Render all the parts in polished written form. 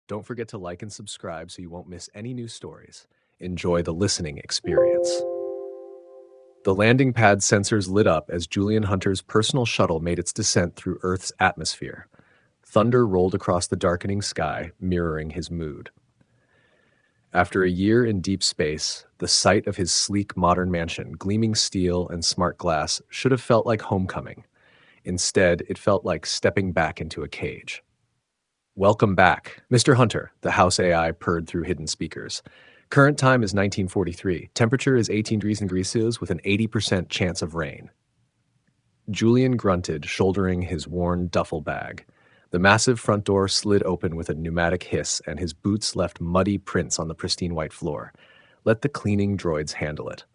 Don't forget to like and subscribe so you won't miss any new stories. Enjoy the listening experience. The landing pad sensors lit up as Julian Hunter's personal shuttle made its descent through Earth's atmosphere. Thunder rolled across the darkening sky, mirroring his mood. After a year in deep space, the sight of his sleek modern mansion, gleaming steel and smart glass, should have felt like homecoming. Instead, it felt like stepping back into a cage. "Welcome back, Mr. Hunter," the house AI purred through hidden speakers. "Current time is 1943. Temperature is 18 degrees Celsius with an 80% chance of rain." Julian grunted, shouldering his worn duffel bag. The massive front door slid open with a pneumatic hiss, and his boots left muddy prints on the pristine white floor. Let the cleaning droids handle it.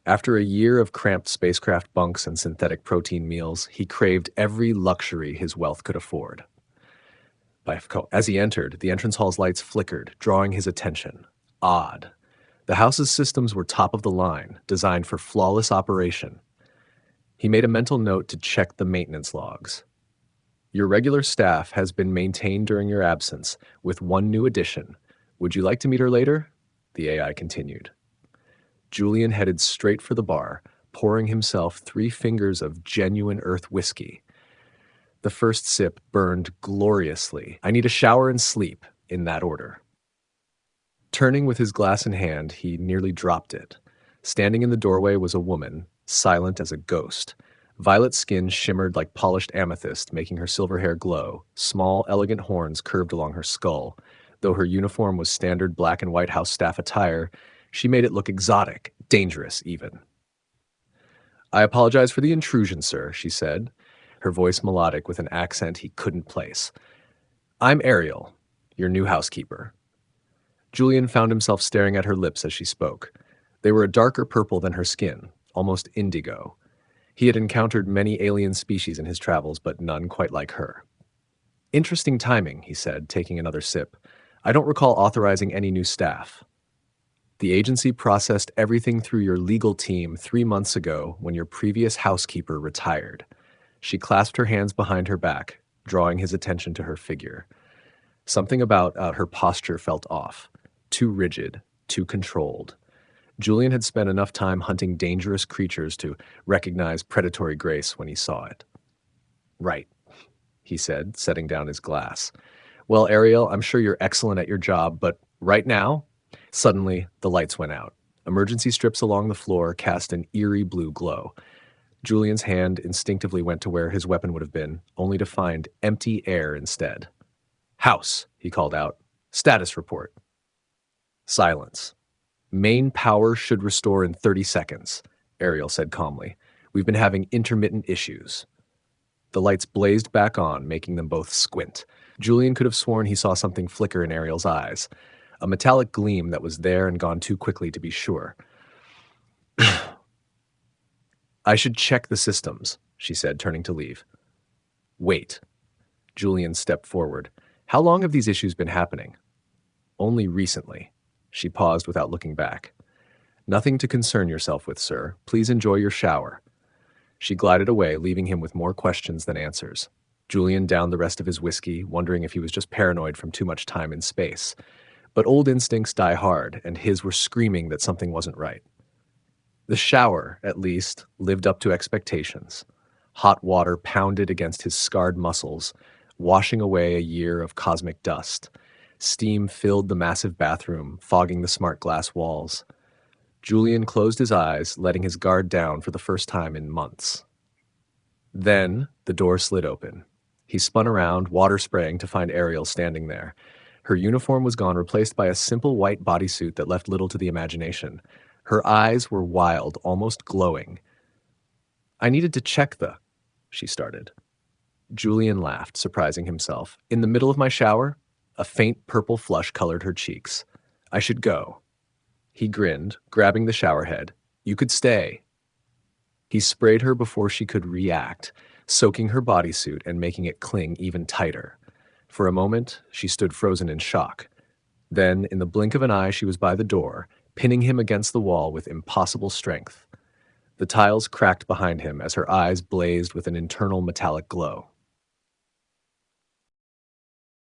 After a year of cramped spacecraft bunks and synthetic protein meals, he craved every luxury his wealth could afford. As he entered, the entrance hall's lights flickered, drawing his attention. Odd. The house's systems were top of the line, designed for flawless operation. He made a mental note to check the maintenance logs. "Your regular staff has been maintained during your absence, with one new addition. Would you like to meet her later?" the AI continued. Julian headed straight for the bar, pouring himself 3 fingers of genuine Earth whiskey. The first sip burned gloriously. "I need a shower and sleep," in that order. Turning with his glass in hand, he nearly dropped it. Standing in the doorway was a woman, silent as a ghost. Violet skin shimmered like polished amethyst, making her silver hair glow. Small, elegant horns curved along her skull. Though her uniform was standard black and white house staff attire, she made it look exotic, dangerous even. "I apologize for the intrusion, sir," she said, her voice melodic with an accent he couldn't place. "I'm Ariel, your new housekeeper." Julian found himself staring at her lips as she spoke. They were a darker purple than her skin, almost indigo. He had encountered many alien species in his travels, but none quite like her. "Interesting timing," he said, taking another sip. "I don't recall authorizing any new staff." "The agency processed everything through your legal team 3 months ago when your previous housekeeper retired." She clasped her hands behind her back, drawing his attention to her figure. Something about her posture felt off. Too rigid, too controlled. Julian had spent enough time hunting dangerous creatures to recognize predatory grace when he saw it. "Right," he said, setting down his glass. "Well, Ariel, I'm sure you're excellent at your job, but right now..." Suddenly, the lights went out. Emergency strips along the floor cast an eerie blue glow. Julian's hand instinctively went to where his weapon would have been, only to find empty air instead. "House," he called out. "Status report." Silence. "Main power should restore in 30 seconds, Ariel said calmly. "We've been having intermittent issues." The lights blazed back on, making them both squint. Julian could have sworn he saw something flicker in Ariel's eyes. A metallic gleam that was there and gone too quickly to be sure. "I should check the systems," she said, turning to leave. "Wait." Julian stepped forward. "How long have these issues been happening?" "Only recently." She paused without looking back. "Nothing to concern yourself with, sir. Please enjoy your shower." She glided away, leaving him with more questions than answers. Julian downed the rest of his whiskey, wondering if he was just paranoid from too much time in space. But old instincts die hard, and his were screaming that something wasn't right. The shower, at least, lived up to expectations. Hot water pounded against his scarred muscles, washing away a year of cosmic dust. Steam filled the massive bathroom, fogging the smart glass walls. Julian closed his eyes, letting his guard down for the first time in months. Then the door slid open. He spun around, water spraying, to find Ariel standing there. Her uniform was gone, replaced by a simple white bodysuit that left little to the imagination. Her eyes were wild, almost glowing. "I needed to check she started. Julian laughed, surprising himself. "In the middle of my shower?" A faint purple flush colored her cheeks. "I should go." He grinned, grabbing the shower head. "You could stay." He sprayed her before she could react, soaking her bodysuit and making it cling even tighter. For a moment, she stood frozen in shock. Then, in the blink of an eye, she was by the door, pinning him against the wall with impossible strength. The tiles cracked behind him as her eyes blazed with an internal metallic glow.